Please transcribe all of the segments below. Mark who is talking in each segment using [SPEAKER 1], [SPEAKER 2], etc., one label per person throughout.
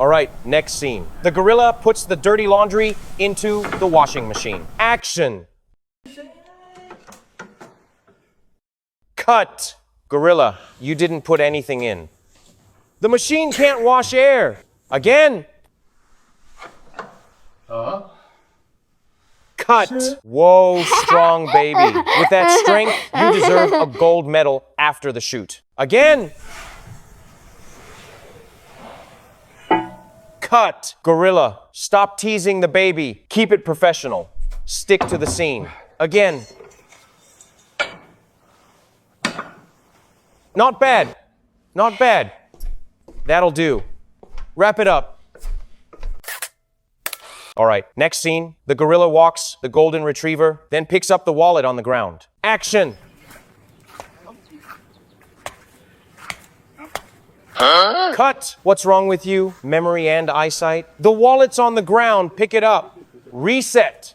[SPEAKER 1] All right, next scene. The gorilla puts the dirty laundry into the washing machine. Action. Cut. Gorilla, you didn't put anything in. The machine can't wash air. Again. Cut. Whoa, strong baby. With that strength, you deserve a gold medal after the shoot. Again. Cut. Gorilla, stop teasing the baby. Keep it professional. Stick to the scene. Again. Not bad. Not bad. That'll do. Wrap it up. All right, next scene. The gorilla walks the golden retriever, then picks up the wallet on the ground. Action. Huh? Cut. What's wrong with you? Memory and eyesight? The wallet's on the ground. Pick it up. Reset.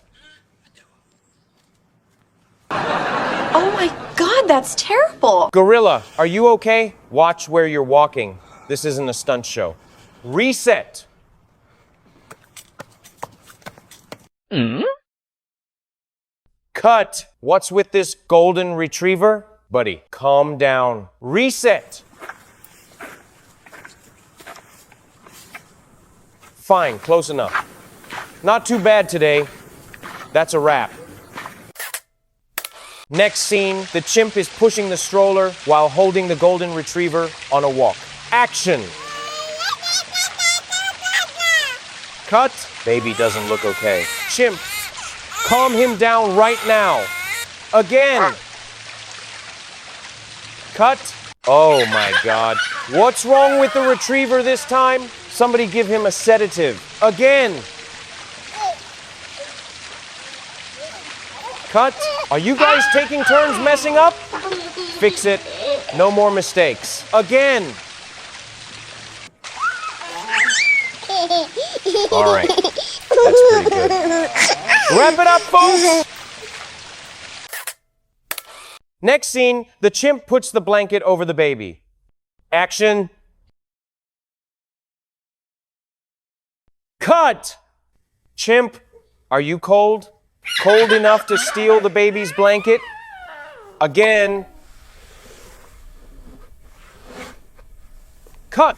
[SPEAKER 2] Oh my God, that's terrible.
[SPEAKER 1] Gorilla, are you okay? Watch where you're walking. This isn't a stunt show. Reset. Cut. What's with this golden retriever? Buddy, calm down. Reset. Fine, close enough. Not too bad today. That's a wrap. Next scene, the chimp is pushing the stroller while holding the golden retriever on a walk. Action. Cut. Baby doesn't look okay. Chimp, calm him down right now. Again. Cut. Oh my God. What's wrong with the retriever this time? Somebody give him a sedative. Again. Cut. Are you guys taking turns messing up? Fix it. No more mistakes. Again. All right. That's pretty good. Wrap it up, folks. Next scene, the chimp puts the blanket over the baby. Action. Cut. Chimp, are you cold? Cold enough to steal the baby's blanket? Again. Cut.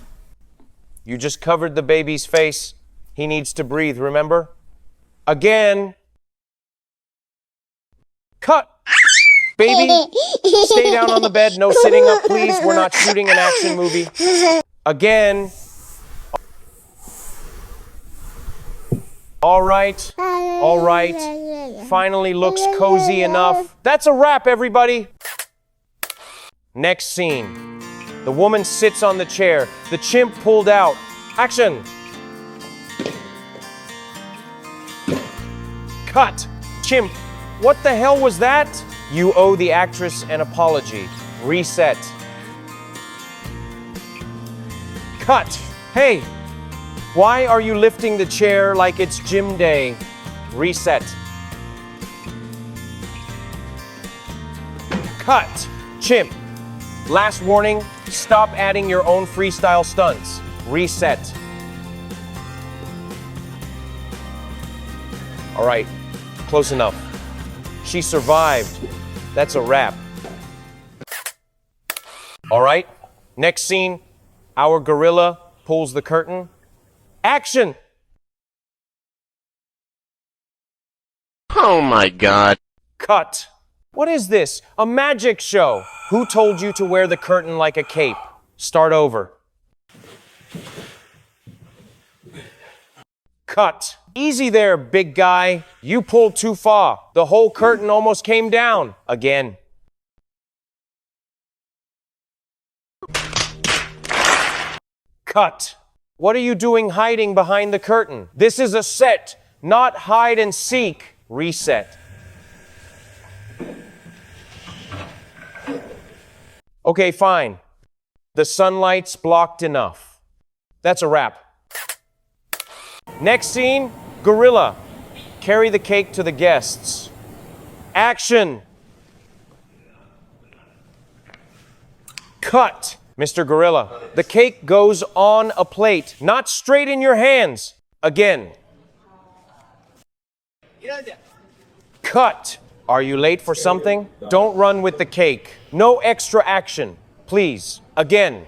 [SPEAKER 1] You just covered the baby's face. He needs to breathe, remember? Again. Cut. Baby, stay down on the bed. No sitting up, please. We're not shooting an action movie. Again. All right. All right. Finally looks cozy enough. That's a wrap, everybody. Next scene. The woman sits on the chair. The chimp pulled out. Action. Cut. Chimp, what the hell was that? You owe the actress an apology. Reset. Cut. Hey, why are you lifting the chair like it's gym day? Reset. Cut. Chimp, last warning, stop adding your own freestyle stunts. Reset. All right, close enough. She survived. That's a wrap. All right, next scene, our gorilla pulls the curtain. Action!
[SPEAKER 3] Oh my God.
[SPEAKER 1] Cut. What is this? A magic show. Who told you to wear the curtain like a cape? Start over. Cut. Easy there, big guy. You pulled too far. The whole curtain almost came down. Again. Cut. What are you doing hiding behind the curtain? This is a set, not hide and seek. Reset. Okay, fine. The sunlight's blocked enough. That's a wrap. Next scene, gorilla. Carry the cake to the guests. Action. Cut. Mr. Gorilla, the cake goes on a plate, not straight in your hands. Again. Cut. Are you late for something? Don't run with the cake. No extra action. Please. Again.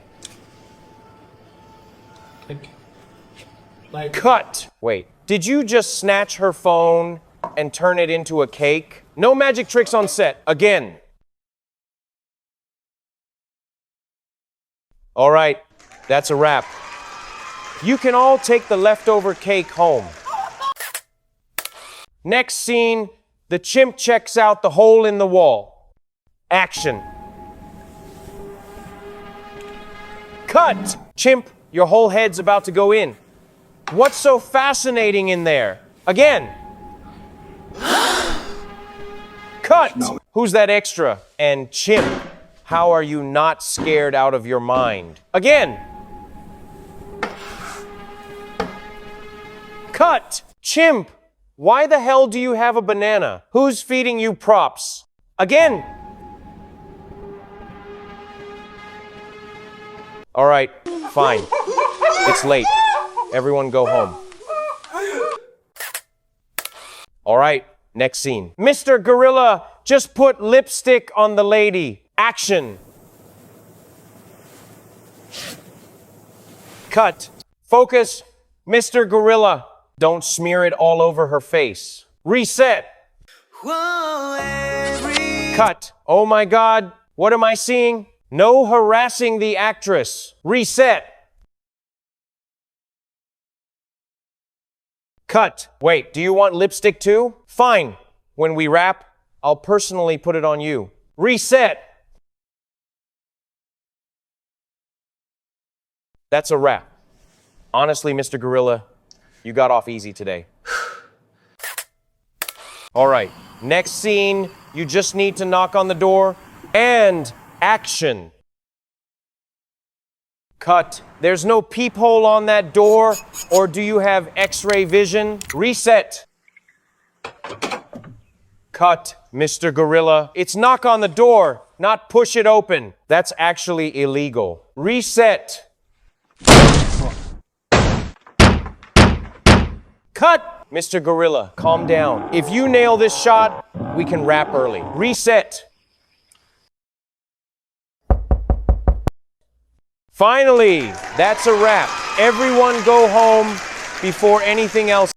[SPEAKER 1] Cut. Wait. Did you just snatch her phone and turn it into a cake? No magic tricks on set. Again. All right. That's a wrap. You can all take the leftover cake home. Next scene, the chimp checks out the hole in the wall. Action. Cut! Chimp, your whole head's about to go in. What's so fascinating in there? Again. Cut! No. Who's that extra? And chimp, how are you not scared out of your mind? Again. Cut! Chimp, why the hell do you have a banana? Who's feeding you props? Again. All right, fine. It's late. Everyone go home. All right, next scene. Mr. Gorilla, just put lipstick on the lady. Action. Cut. Focus. Mr. Gorilla, don't smear it all over her face. Reset. Cut. Oh my God, what am I seeing? No harassing the actress. Reset. Cut. Wait, do you want lipstick too? Fine. When we wrap, I'll personally put it on you. Reset. That's a wrap. Honestly, Mr. Gorilla, you got off easy today. All right, next scene, you just need to knock on the door and action. Cut. There's no peephole on that door, or do you have X-ray vision? Reset. Cut, Mr. Gorilla. It's knock on the door, not push it open. That's actually illegal. Reset. Cut! Mr. Gorilla, calm down. If you nail this shot, we can wrap early. Reset. Finally, that's a wrap. Everyone go home before anything else